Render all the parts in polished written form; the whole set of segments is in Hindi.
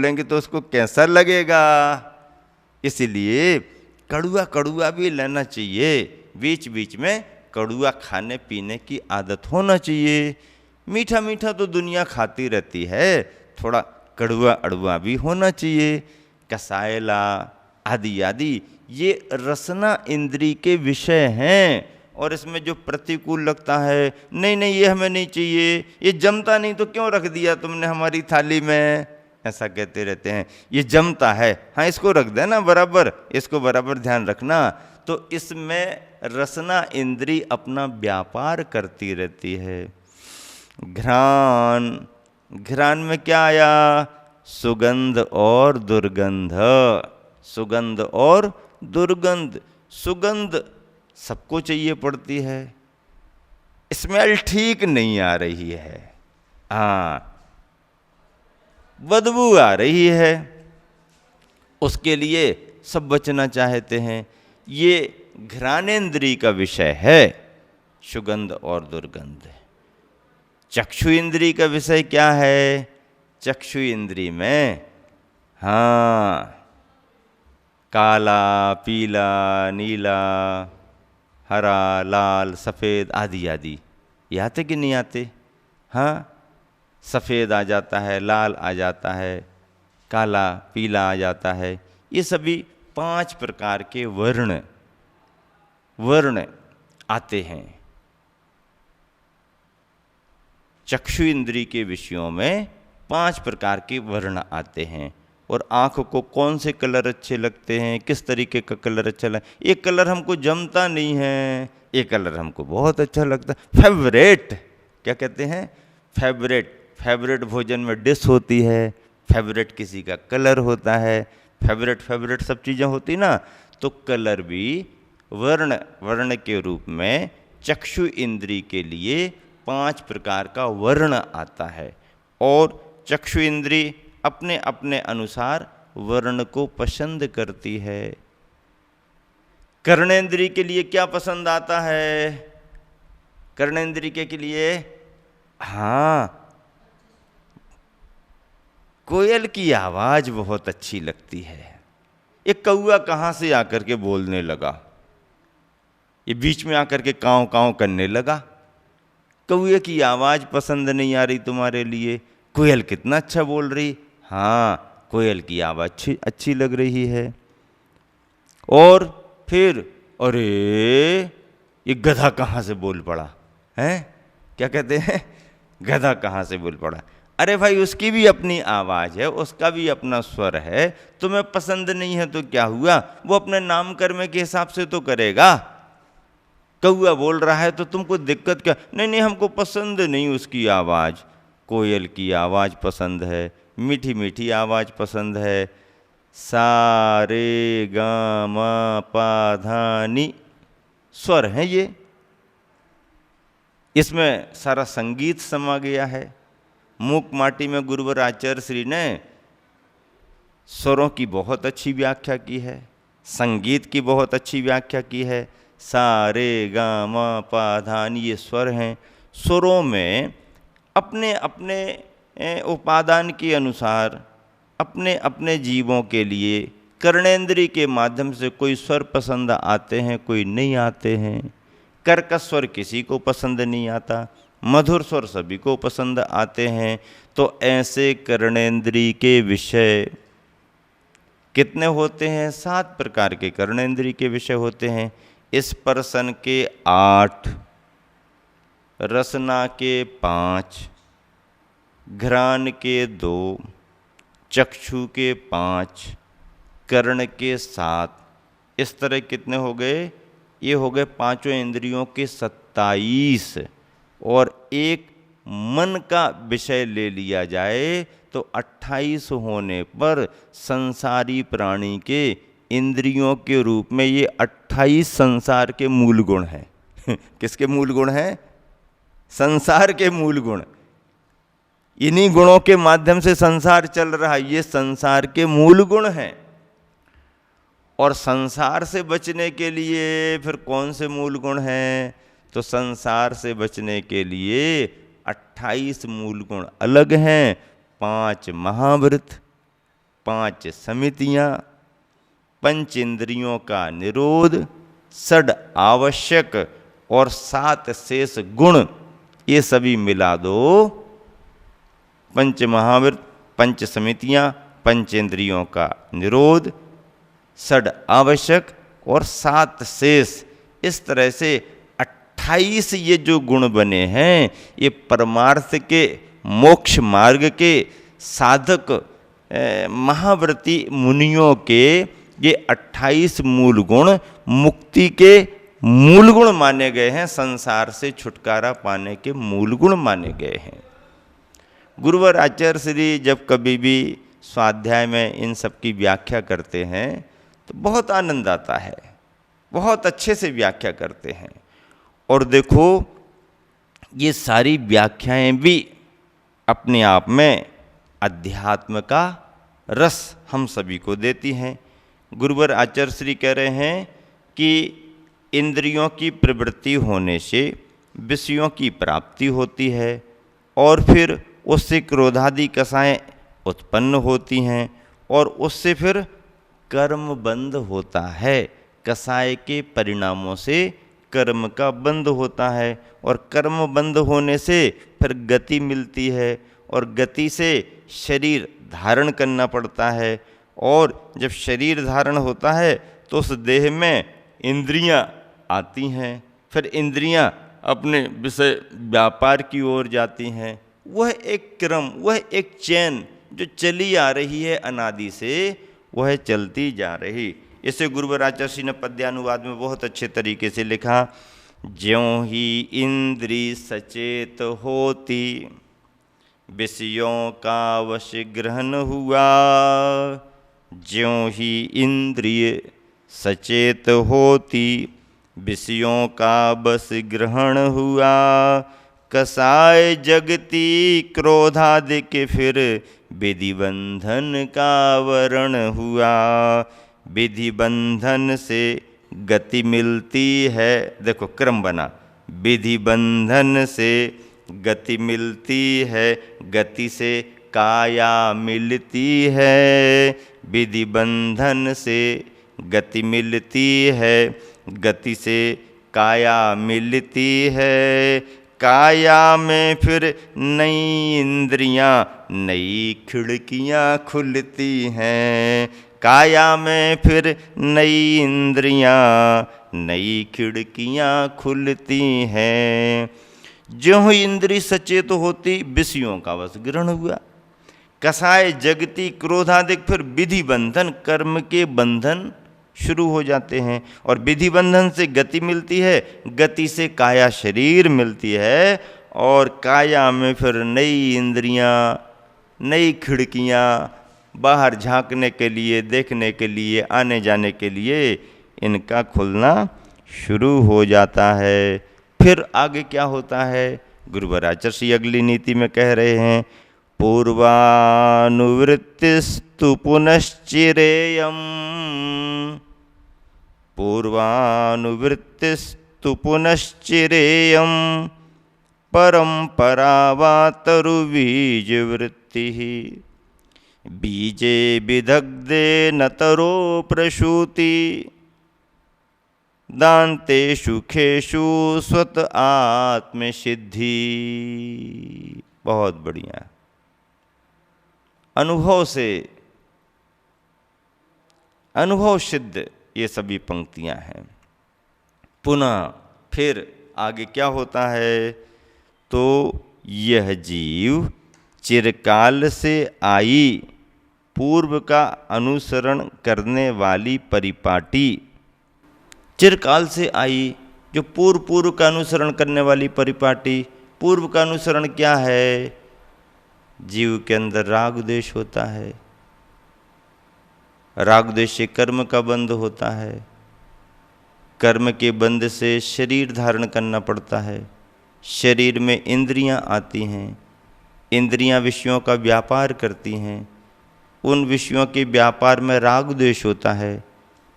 बोलेंगे तो उसको कैसा लगेगा। इसलिए कड़ुआ कड़ुआ भी लेना चाहिए, बीच बीच में कड़ुआ खाने पीने की आदत होना चाहिए। मीठा मीठा तो दुनिया खाती रहती है, थोड़ा कड़ुआ अड़ुआ भी होना चाहिए। कसायला आदि आदि ये रसना इंद्री के विषय हैं, और इसमें जो प्रतिकूल लगता है, नहीं नहीं ये हमें नहीं चाहिए, ये जमता नहीं तो क्यों रख दिया तुमने हमारी थाली में, ऐसा कहते रहते हैं। ये जमता है, हाँ इसको रख देना बराबर, इसको बराबर ध्यान रखना। तो इसमें रसना इंद्री अपना व्यापार करती रहती है। घ्राण, घ्राण में क्या आया, सुगंध और दुर्गंध। सुगंध और दुर्गंध, सुगंध सबको चाहिए पड़ती है, स्मेल ठीक नहीं आ रही है, हाँ बदबू आ रही है, उसके लिए सब बचना चाहते हैं। ये घ्राणेन्द्रिय का विषय है, सुगंध और दुर्गंध। चक्षु इंद्रिय का विषय क्या है, चक्षु इंद्रिय में हाँ काला पीला नीला हरा लाल सफ़ेद आदि आदि, ये आते कि नहीं आते, हाँ सफ़ेद आ जाता है, लाल आ जाता है, काला पीला आ जाता है। ये सभी 5 प्रकार के वर्ण आते हैं चक्षु इंद्रिय के विषयों में। 5 प्रकार के वर्ण आते हैं। और आँख को कौन से कलर अच्छे लगते हैं, किस तरीके का कलर अच्छा लगता है, एक कलर हमको जमता नहीं है, एक कलर हमको बहुत अच्छा लगता है। फेवरेट क्या कहते हैं, फेवरेट, फेवरेट भोजन में डिश होती है, फेवरेट किसी का कलर होता है, फेवरेट सब चीज़ें होती ना। तो कलर भी वर्ण के रूप में चक्षु इंद्रिय के लिए 5 प्रकार का वर्ण आता है। और चक्षु इंद्रिय अपने अपने अनुसार वर्ण को पसंद करती है। कर्णेंद्रिय के लिए क्या पसंद आता है, कर्णेंद्रिय के लिए हाँ कोयल की आवाज बहुत अच्छी लगती है। एक कौआ कहाँ से आकर के बोलने लगा, ये बीच में आकर के काँव काँव करने लगा। कौए की आवाज पसंद नहीं आ रही तुम्हारे लिए, कोयल कितना अच्छा बोल रही, हाँ कोयल की आवाज अच्छी लग रही है। और फिर अरे ये गधा कहाँ से बोल पड़ा है, क्या कहते हैं गधा कहाँ से बोल पड़ा। अरे भाई उसकी भी अपनी आवाज़ है, उसका भी अपना स्वर है, तुम्हें पसंद नहीं है तो क्या हुआ, वो अपने नाम कर्म के हिसाब से तो करेगा। कौआ बोल रहा है तो तुमको दिक्कत क्या, नहीं नहीं हमको पसंद नहीं उसकी आवाज़। कोयल की आवाज़ पसंद है, मीठी मीठी आवाज़ पसंद है। सा रे गा मा पा धा नी स्वर हैं ये, इसमें सारा संगीत समा गया है। मूक माटी में गुरुवर आचार्य श्री ने स्वरों की बहुत अच्छी व्याख्या की है, संगीत की बहुत अच्छी व्याख्या की है। सा रे गा मा पा धा नी ये स्वर हैं। स्वरों में अपने अपने उपादान के अनुसार अपने अपने जीवों के लिए कर्णेंद्रिय के माध्यम से कोई स्वर पसंद आते हैं, कोई नहीं आते हैं। कर्कश स्वर किसी को पसंद नहीं आता, मधुर स्वर सभी को पसंद आते हैं। तो ऐसे कर्णेंद्रिय के विषय कितने होते हैं, 7 प्रकार के कर्णेंद्रिय के विषय होते हैं। स्पर्शन के 8, रसना के 5, घ्राण के 2, चक्षु के 5, कर्ण के 7, इस तरह कितने हो गए, ये हो गए 5 इंद्रियों के 27। और एक मन का विषय ले लिया जाए तो 28 होने पर संसारी प्राणी के इंद्रियों के रूप में ये 28 संसार के मूल गुण हैं। किसके मूल गुण हैं, संसार के मूल गुण। इन्हीं गुणों के माध्यम से संसार चल रहा है, ये संसार के मूल गुण हैं। और संसार से बचने के लिए फिर कौन से मूल गुण हैं, तो संसार से बचने के लिए 28 मूल गुण अलग हैं। 5 महाव्रत, 5 समितियाँ, पंच इंद्रियों का निरोध, षड आवश्यक और 7 शेष गुण, ये सभी मिला दो। पंच महाव्रत, पंच समितियाँ, पंचेंद्रियों का निरोध, षड आवश्यक और 7 शेष, इस तरह से 28 ये जो गुण बने हैं, ये परमार्थ के मोक्ष मार्ग के साधक महाव्रती मुनियों के ये 28 मूल गुण मुक्ति के मूल गुण माने गए हैं, संसार से छुटकारा पाने के मूल गुण माने गए हैं। गुरुवर आचार्य श्री जब कभी भी स्वाध्याय में इन सब की व्याख्या करते हैं तो बहुत आनंद आता है, बहुत अच्छे से व्याख्या करते हैं। और देखो ये सारी व्याख्याएं भी अपने आप में अध्यात्म का रस हम सभी को देती हैं। गुरुवर आचार्य श्री कह रहे हैं कि इंद्रियों की प्रवृत्ति होने से विषयों की प्राप्ति होती है और फिर उससे क्रोधादि कसाएं उत्पन्न होती हैं और उससे फिर कर्म बंध होता है। कसाय के परिणामों से कर्म का बंध होता है और कर्म बंध होने से फिर गति मिलती है और गति से शरीर धारण करना पड़ता है और जब शरीर धारण होता है तो उस देह में इंद्रियां आती हैं, फिर इंद्रियां अपने विषय व्यापार की ओर जाती हैं। वह एक क्रम, वह एक चैन जो चली आ रही है अनादि से, वह चलती जा रही। इसे गुरुवर आचार्य श्री ने पद्यानुवाद में बहुत अच्छे तरीके से लिखा, ज्यों ही इंद्री सचेत होती विषयों का वश ग्रहण हुआ, ज्यों ही इंद्रिय सचेत होती विषयों का बस ग्रहण हुआ, कसाय जगती क्रोधादिक फिर विधि बंधन का वरण हुआ। विधि बंधन से गति मिलती है, देखो क्रम बना, विधि बंधन से गति मिलती है, गति से काया मिलती है। विधि बंधन से गति मिलती है, गति से काया मिलती है। काया में फिर नई इंद्रियां, नई खिड़कियां खुलती हैं। काया में फिर नई इंद्रियां, नई खिड़कियां खुलती हैं। ज्यों ही इंद्री सचेत होती विषयों का बस ग्रहण हुआ, कसाय जगती क्रोधादिक फिर विधि बंधन, कर्म के बंधन शुरू हो जाते हैं और विधि बंधन से गति मिलती है, गति से काया शरीर मिलती है और काया में फिर नई इंद्रियां, नई खिड़कियां, बाहर झांकने के लिए, देखने के लिए, आने जाने के लिए इनका खुलना शुरू हो जाता है। फिर आगे क्या होता है, गुरुवर आचार्य श्री अगली नीति में कह रहे हैं, पूर्वानुवृत्तिस्तु पुनश्चिरेयम्, पूर्वानुवृत्तिस्तु पुनश्चिरेयम्, परंपरा वा तरुबीजवृत्तिः, बीजे विदग्धे न तरो प्रसूति, दान्तेषु खेषु स्वत आत्मसिद्धि। बहुत बढ़िया, अनुभव से, अनुभव सिद्ध ये सभी पंक्तियां हैं। पुनः फिर आगे क्या होता है, तो यह जीव चिरकाल से आई पूर्व का अनुसरण करने वाली परिपाटी, चिरकाल से आई जो पूर्व का अनुसरण करने वाली परिपाटी। पूर्व का अनुसरण क्या है, जीव के अंदर राग द्वेष होता है, राग द्वेष से कर्म का बंध होता है, कर्म के बंध से शरीर धारण करना पड़ता है, शरीर में इंद्रियां आती हैं, इंद्रियां विषयों का व्यापार करती हैं, उन विषयों के व्यापार में राग द्वेष होता है,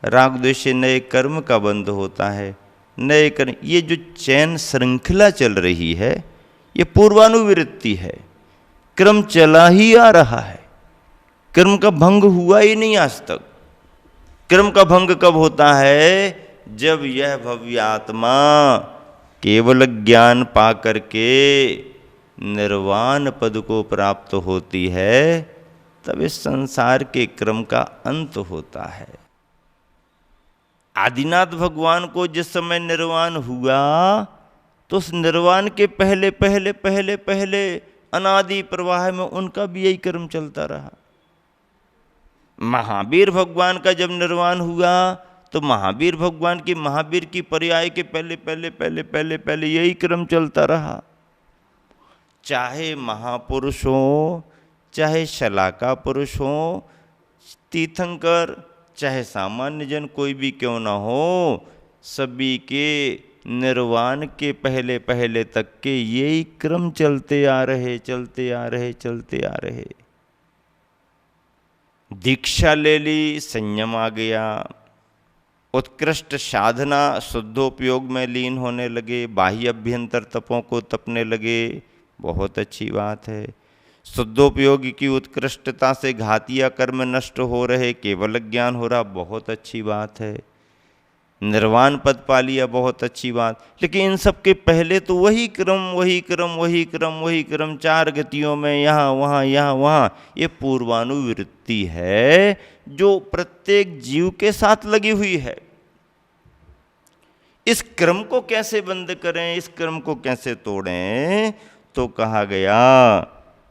राग द्वेष से नए कर्म का बंध होता है, नए कर्म, ये जो चैन श्रृंखला चल रही है ये पूर्वानुवृत्ति है, क्रम चला ही आ रहा है। कर्म का भंग हुआ ही नहीं आज तक। कर्म का भंग कब होता है? जब यह भव्य आत्मा केवल ज्ञान पा करके निर्वाण पद को प्राप्त होती है, तब इस संसार के क्रम का अंत होता है। आदिनाथ भगवान को जिस समय निर्वाण हुआ, तो उस निर्वाण के पहले पहले पहले पहले अनादि प्रवाह में उनका भी यही कर्म चलता रहा। महावीर भगवान का जब निर्वाण हुआ, तो महावीर भगवान की महावीर की पर्याय के पहले पहले पहले पहले पहले यही क्रम चलता रहा। चाहे महापुरुष हो, चाहे शलाका पुरुष हो, तीर्थंकर, चाहे सामान्य जन कोई भी क्यों ना हो, सभी के निर्वाण के पहले पहले तक के यही क्रम चलते आ रहे, चलते आ रहे, चलते आ रहे। दीक्षा ले ली, संयम आ गया, उत्कृष्ट साधना शुद्धोपयोग में लीन होने लगे, बाह्य अभ्यंतर तपों को तपने लगे, बहुत अच्छी बात है। शुद्धोपयोग की उत्कृष्टता से घातिया कर्म नष्ट हो रहे, केवल ज्ञान हो रहा, बहुत अच्छी बात है। निर्वाण पद पा लिया, बहुत अच्छी बात। लेकिन इन सब के पहले तो वही क्रम वही क्रम वही क्रम वही क्रम, चार गतियों में यहाँ वहाँ यहाँ वहाँ, ये पूर्वानुवृत्ति है जो प्रत्येक जीव के साथ लगी हुई है। इस क्रम को कैसे बंद करें, इस क्रम को कैसे तोड़ें? तो कहा गया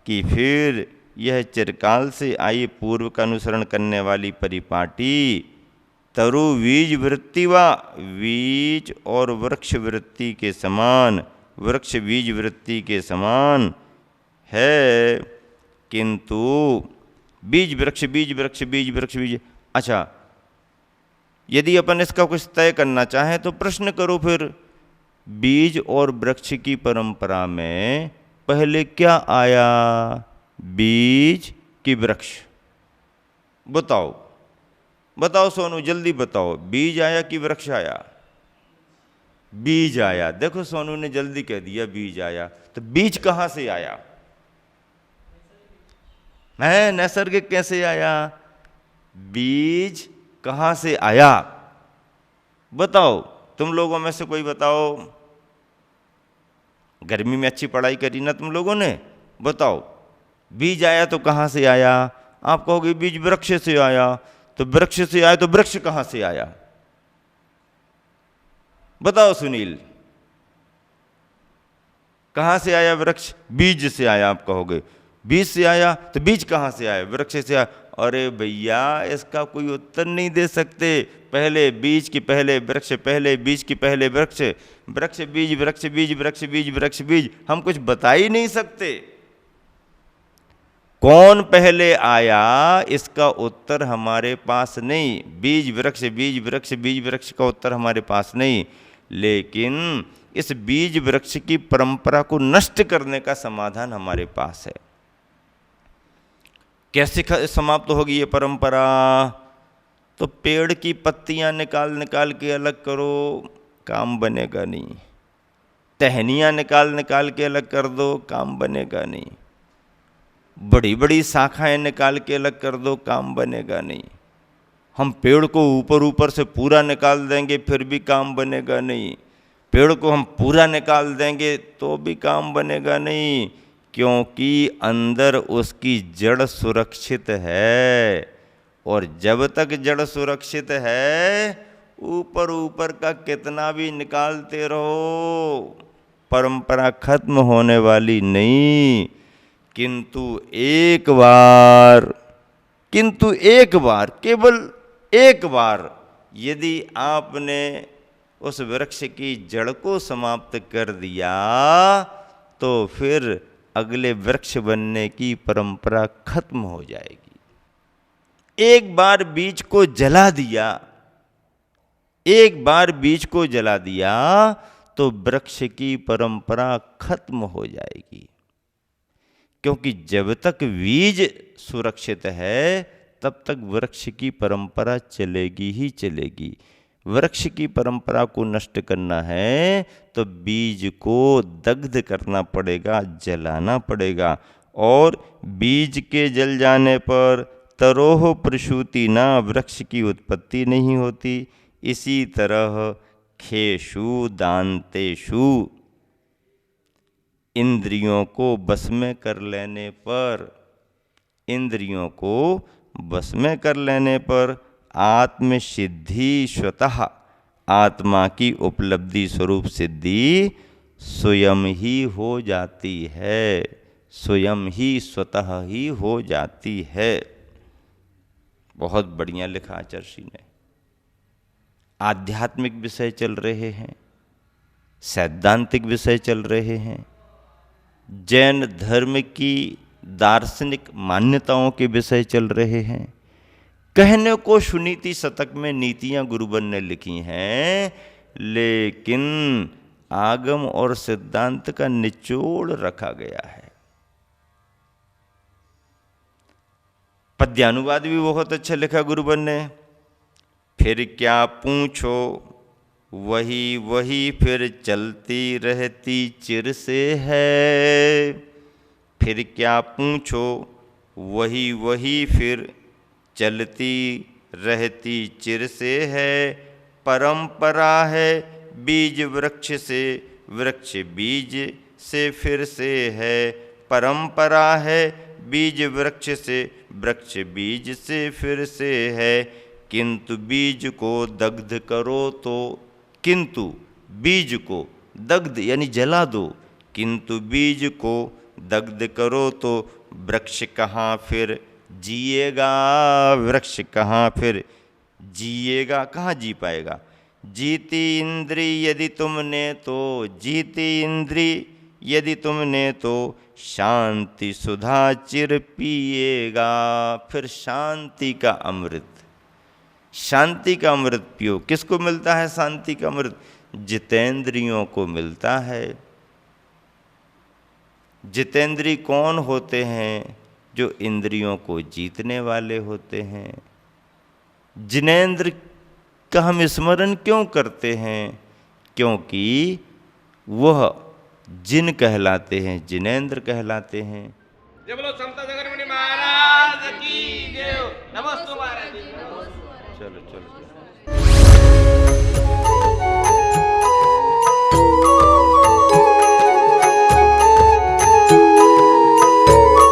कि फिर यह चिरकाल से आई पूर्व का अनुसरण करने वाली परिपाटी तरु बीज वृत्ति व बीज और वृक्ष वृत्ति के समान, वृक्ष बीज वृत्ति के समान है, किंतु बीज वृक्ष बीज वृक्ष बीज वृक्ष बीज। अच्छा, यदि अपन इसका कुछ तय करना चाहें तो प्रश्न करो फिर, बीज और वृक्ष की परंपरा में पहले क्या आया, बीज कि वृक्ष? बताओ बताओ सोनू, जल्दी बताओ, बीज आया कि वृक्ष आया? बीज आया। देखो सोनू ने जल्दी कह दिया बीज आया। तो बीज कहां से आया है? नैसर्गिक कैसे आया? बीज कहां से आया? बताओ, तुम लोगों में से कोई बताओ। गर्मी में अच्छी पढ़ाई करी ना तुम लोगों ने? बताओ, बीज आया तो कहां से आया? आप कहोगे बीज वृक्ष से आया। तो वृक्ष से आया तो वृक्ष कहां से आया? बताओ सुनील, कहां से आया वृक्ष? बीज से आया। आप कहोगे बीज से आया तो बीज कहां से आया? वृक्ष से आया। अरे भैया, इसका कोई उत्तर नहीं दे सकते। पहले बीज की पहले वृक्ष, पहले बीज की पहले वृक्ष, वृक्ष बीज वृक्ष बीज वृक्ष बीज वृक्ष बीज, हम कुछ बता ही नहीं सकते। कौन पहले आया इसका उत्तर हमारे पास नहीं। बीज वृक्ष बीज वृक्ष बीज वृक्ष का उत्तर हमारे पास नहीं, लेकिन इस बीज वृक्ष की परंपरा को नष्ट करने का समाधान हमारे पास है। कैसे समाप्त होगी ये परंपरा? तो पेड़ की पत्तियां निकाल निकाल के अलग करो, काम बनेगा नहीं। टहनियां निकाल निकाल के अलग कर दो, काम बनेगा नहीं। बड़ी बड़ी शाखाएं निकाल के अलग कर दो, काम बनेगा नहीं। हम पेड़ को ऊपर ऊपर से पूरा निकाल देंगे फिर भी काम बनेगा नहीं। पेड़ को हम पूरा निकाल देंगे तो भी काम बनेगा नहीं, क्योंकि अंदर उसकी जड़ सुरक्षित है। और जब तक जड़ सुरक्षित है, ऊपर ऊपर का कितना भी निकालते रहो, परंपरा खत्म होने वाली नहीं। किंतु एक बार, केवल एक बार यदि आपने उस वृक्ष की जड़ को समाप्त कर दिया, तो फिर अगले वृक्ष बनने की परंपरा खत्म हो जाएगी। एक बार बीज को जला दिया, एक बार बीज को जला दिया तो वृक्ष की परंपरा खत्म हो जाएगी। क्योंकि जब तक बीज सुरक्षित है तब तक वृक्ष की परंपरा चलेगी ही चलेगी। वृक्ष की परंपरा को नष्ट करना है तो बीज को दग्ध करना पड़ेगा, जलाना पड़ेगा। और बीज के जल जाने पर तरोह प्रसूति ना, वृक्ष की उत्पत्ति नहीं होती। इसी तरह खेशु दांतेषु, इंद्रियों को बस में कर लेने पर, इंद्रियों को बस में कर लेने पर आत्मसिद्धि स्वतः, आत्मा की उपलब्धि स्वरूप सिद्धि स्वयं ही हो जाती है, स्वयं ही स्वतः ही हो जाती है। बहुत बढ़िया लिखा आचार्य ने। आध्यात्मिक विषय चल रहे हैं, सैद्धांतिक विषय चल रहे हैं, जैन धर्म की दार्शनिक मान्यताओं के विषय चल रहे हैं। कहने को सुनीति शतक में नीतियां गुरुबन ने लिखी हैं, लेकिन आगम और सिद्धांत का निचोड़ रखा गया है। पद्यानुवाद भी बहुत अच्छा लिखा गुरुबन ने। फिर क्या पूछो वही वही फिर चलती रहती चिर से है, फिर क्या पूछो वही वही फिर चलती रहती चिर से है। परंपरा है बीज वृक्ष से, वृक्ष बीज से फिर से है। परंपरा है बीज वृक्ष से, वृक्ष बीज से फिर से है। किंतु बीज को दग्ध करो तो, किंतु बीज को दग्ध यानी जला दो, किंतु बीज को दग्ध करो तो वृक्ष कहाँ फिर जिएगा, वृक्ष कहाँ फिर जिएगा, कहाँ जी पाएगा। जीती इंद्री यदि तुमने तो, जीती इंद्री यदि तुमने तो शांति सुधा चिर पिएगा। फिर शांति का अमृत, शांति का अमृत पियो। किसको मिलता है शांति का अमृत? जितेंद्रियों को मिलता है। जितेंद्री कौन होते हैं? जो इंद्रियों को जीतने वाले होते हैं। जिनेंद्र का हम स्मरण क्यों करते हैं? क्योंकि वह जिन कहलाते हैं, जिनेंद्र कहलाते हैं। जय बोलो समता जगन्मणि महाराज की जय। नमस्ते महाराज। चलो चलो।